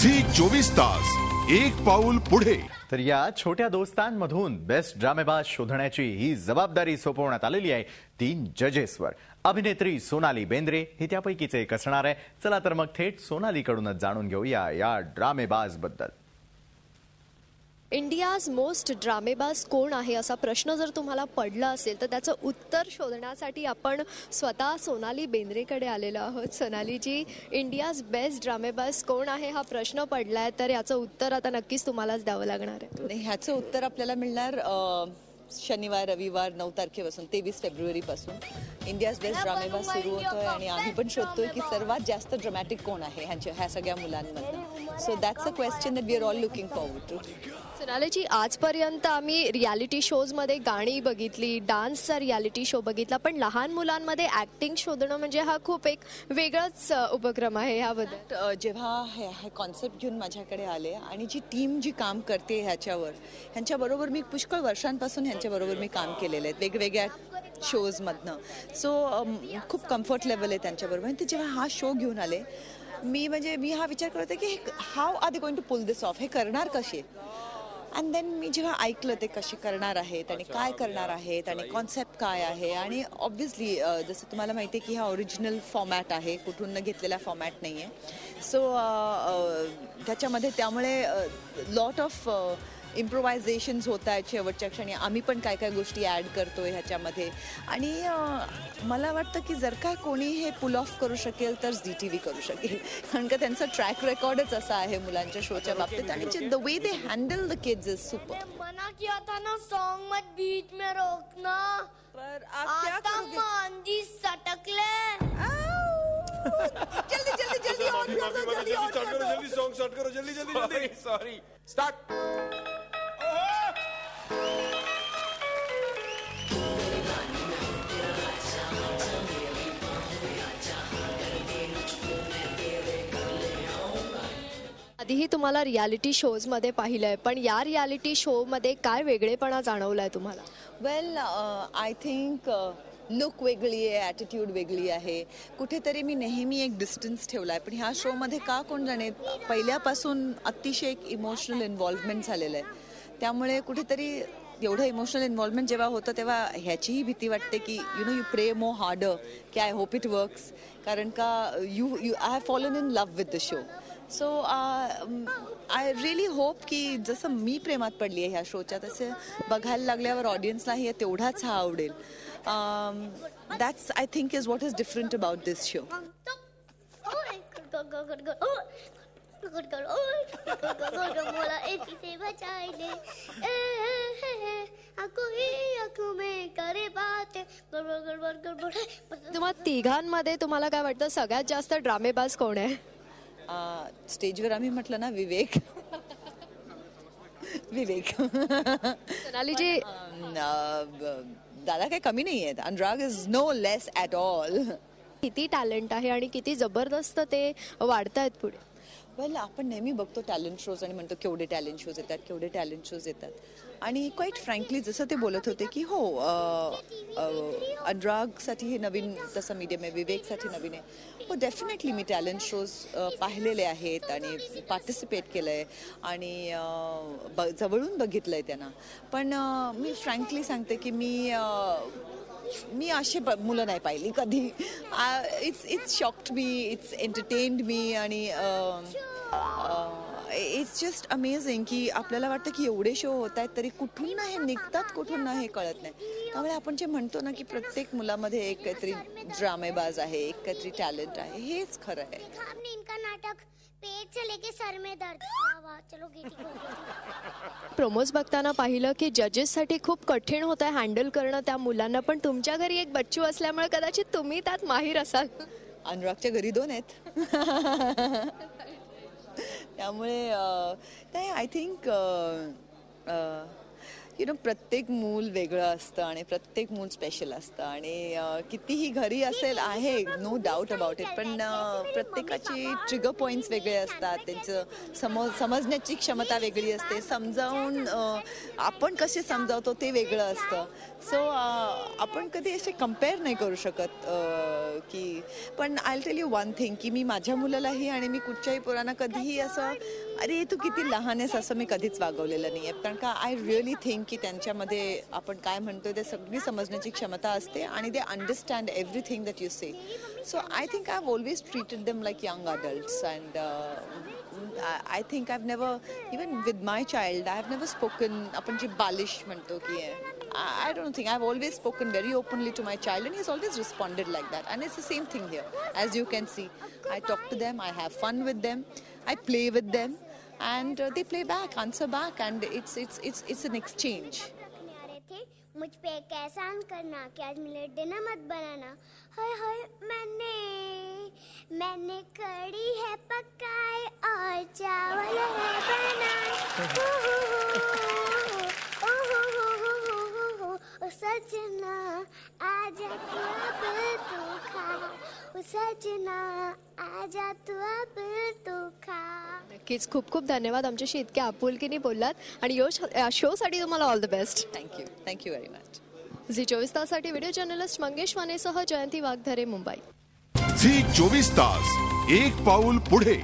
Zee 24 तास एक पाऊल पुढे। तर या छोट्या दोस्तांमधून बेस्ट ड्रामेबाज शोधण्याची ही जबाबदारी सोपवण्यात आलेली आहे 3 जजेसवर। अभिनेत्री सोनाली बेंद्रे ही त्यापैकीच एक असणार आहे। चला तर मग थेट सोनालीकडूनच जाणून घेऊया या ड्रामेबाज बद्दल। इंडियाज मोस्ट ड्रामेबाज कोण आहे असा प्रश्न जर तुम्हाला पडला असेल तर त्याचं उत्तर शोधण्यासाठी आपण स्वतः सोनाली बेंद्रेकडे आलेलो आहोत। सोनालीजी, इंडियाज बेस्ट ड्रामेबाज कोण आहे हा प्रश्न पडलाय तर याचं उत्तर आता नक्कीच तुम्हालाच द्यावं लागणार आहे। ह्याचं उत्तर आपल्याला मिळणार शनिवार रविवार 9 तारखेपासून 23 फेब्रुवारी पासून इंडियाज बेस्ट ड्रामेबाज सुरू होतोय आणि आम्ही पण शोधतोय की सर्वात जास्त ड्रामॅटिक कोण आहे ह्या सगळ्या मुलांमधनं। So that's a question that we are all looking forward to. Sonali ji, आजपर्यंत आम्ही रियालिटी शोज मध्ये गाणी बघितली, डान्सचा रियालिटी शो बघितला, पण लहान मुलांमध्ये ऍक्टिंग शोधणं म्हणजे हा खूप एक वेगळाच उपक्रम आहे। ह्याबद्दल जेव्हा हे कॉन्सेप्ट घेऊन माझ्याकडे आले आणि जी टीम जी काम करते ह्यांच्याबरोबर मी पुष्कळ वर्षांपासून ह्यांच्याबरोबर मी काम केलेलं आहे वेगवेगळ्या शोजमधनं। सो खूप कम्फर्ट लेवल आहे त्यांच्याबरोबर। आणि ते जेव्हा हा शो घेऊन आले मी हा विचार करत होते की how are they going to pull this off, हे करणार कसे। अँड देन मी जेव्हा ऐकलं ते कसे करणार आहेत आणि काय करणार आहेत आणि कॉन्सेप्ट काय आहे आणि ऑब्व्हियसली जसं तुम्हाला माहिती आहे की हा ओरिजिनल फॉर्मॅट आहे, कुठून घेतलेला फॉर्मॅट नाही आहे। सो त्याच्यामध्ये त्यामुळे लॉट ऑफ इम्प्रोव्हायझेशन्स होत आहेत शेवटच्या क्षणी। आम्ही पण काय काय गोष्टी ॲड करतोय ह्याच्यामध्ये आणि मला वाटतं की जर का कोणी हे पुल ऑफ करू शकेल तर ZTV करू शकेल, कारण का त्यांचा ट्रॅक रेकॉर्डच असा आहे मुलांच्या शोच्या बाबतीत आणि the way they handle the kids is super. मना किया था ना सॉन्ग मत बीच में रोकना, पर आता मांदी सटकले। जल्दी जल्दी जल्दी ऑन कर दो, जल्दी ऑन कर दो, जल्दी सॉन्ग स्टार्ट करो, जल्दी जल्दी। Sorry start. आधीही तुम्हाला रियालिटी शोज मध्ये पाहिलंय, पण या रियालिटी शो मध्ये काय वेगळेपणा जाणवलाय तुम्हाला? वेल आय थिंक लुक वेगळी आहे, ॲटिट्यूड वेगळी आहे, कुठेतरी मी नेहमी एक डिस्टन्स ठेवला आहे। पण ह्या शोमध्ये का कोण जाणे पहिल्यापासून अतिशय एक इमोशनल इन्व्हॉल्वमेंट झालेलं आहे, त्यामुळे कुठेतरी एवढं इमोशनल इन्व्हॉल्वमेंट जेव्हा होतं तेव्हा ह्याचीही भीती वाटते की यू प्रे मोर हार्डर की आय होप इट वर्क्स, कारण का I have fallen in love with the show. So I really hope की जसं मी प्रेमात पडली आहे ह्या शोच्या तसं बघायला लागल्यावर ऑडियन्सलाही तेवढाच हा आवडेल। That's I think is what is different about this show. तुम्हा तिघांमध्ये तुम्हाला काय वाटतं सगळ्यात जास्त ड्रामेबाज कोण आहे? स्टेजवर आम्ही म्हटलं ना विवेक। सोनालीजी, दादा काही कमी नाही आहेत, Anurag is no less at all. किती टॅलेंट आहे आणि किती जबरदस्त ते वाढतायत पुढे। वेल आपण नेहमी बघतो टॅलेंट शोज आणि म्हणतो केवढे टॅलेंट शोज येतात आणि क्वाईट फ्रँकली जसं ते बोलत होते की हो अनुरागसाठी हे नवीन तसं मीडियम आहे, विवेकसाठी नवीन आहे। हो डेफिनेटली मी टॅलेंट शोज पाहिलेले आहेत आणि पार्टिसिपेट केलं आहे आणि जवळून बघितलं आहे त्यांना। पण मी फ्रँकली सांगते की मी असे मुलं नाही पाहिली कधी। It's shocked me, it's entertained me आणि इट्स जस्ट अमेझिंग की आपल्याला वाटतं की एवढे शो होत आहेत तरी कुठून ना हे निघतात, कुठून ना हे कळत नाही। त्यामुळे आपण जे म्हणतो ना की प्रत्येक मुलामध्ये एक काहीतरी ड्रामेबाज आहे, एक काहीतरी टॅलेंट आहे, हेच खरं आहे। आपने इनका नाटक पेट से लेके सर में दर्द। चलो प्रोमोज बघताना पाहिलं की जजेससाठी खूप कठीण होत आहे हँडल करणं त्या मुलांना, पण तुमच्या घरी एक बच्चू असल्यामुळे कदाचित तुम्ही त्यात माहीर असाल। अनुरागच्या घरी 2 आहेत त्यामुळे आय थिंक प्रत्येक मूल वेगळं असतं आणि प्रत्येक मूल स्पेशल असतं आणि कितीही घरी असेल आहे नो डाऊट अबाउट इट, पण प्रत्येकाची ट्रिगर पॉइंट्स वेगळे असतात, त्यांचं समजण्याची क्षमता वेगळी असते, समजावून आपण कसे समजावतो ते वेगळं असतं. सो आपण कधी असे कम्पेअर नाही करू शकत की, पण I tell you one thing की मी माझ्या मुलालाही आणि मी कुठच्याही पोरांना कधीही असं अरे तू किती लहान आहेस असं मी कधीच वागवलेलं नाही आहे, कारण का आय रिअली थिंक की त्यांच्यामध्ये आपण काय म्हणतोय ते सगळी समजण्याची क्षमता असते आणि they understand everything that you say. So I think I have always treated them like young adults and I think I've never, even with my child, I've never spoken, आपण जे बालिश म्हणतो की I don't think, I've always spoken very openly to my child and he's always responded like that. And it's the same thing here. As you can see, I talk to them, I have fun with them, I play with them and they play back, answer back and it's an exchange. मुझ पे एक एहसान करना कि आज मेरे dinner मत banana. हाय हाय मैंने कड़ी है पकाई और चावल है बनाए. ओ सजना आजा तू अब तू खा. ओ सजना आजा तू अब तू खा. नक्कीच खूप खूप धन्यवाद आमच्याशी इतक्या आपुलकीने बोललात आणि या शोसाठी तुम्हाला all the best. Thank you very much. Zee 24 ताससाठी व्हिडिओ जर्नलिस्ट मंगेश वानेसह जयंती वाघधरे, मुंबई. झी 24 तास, एक पाऊल पुढे.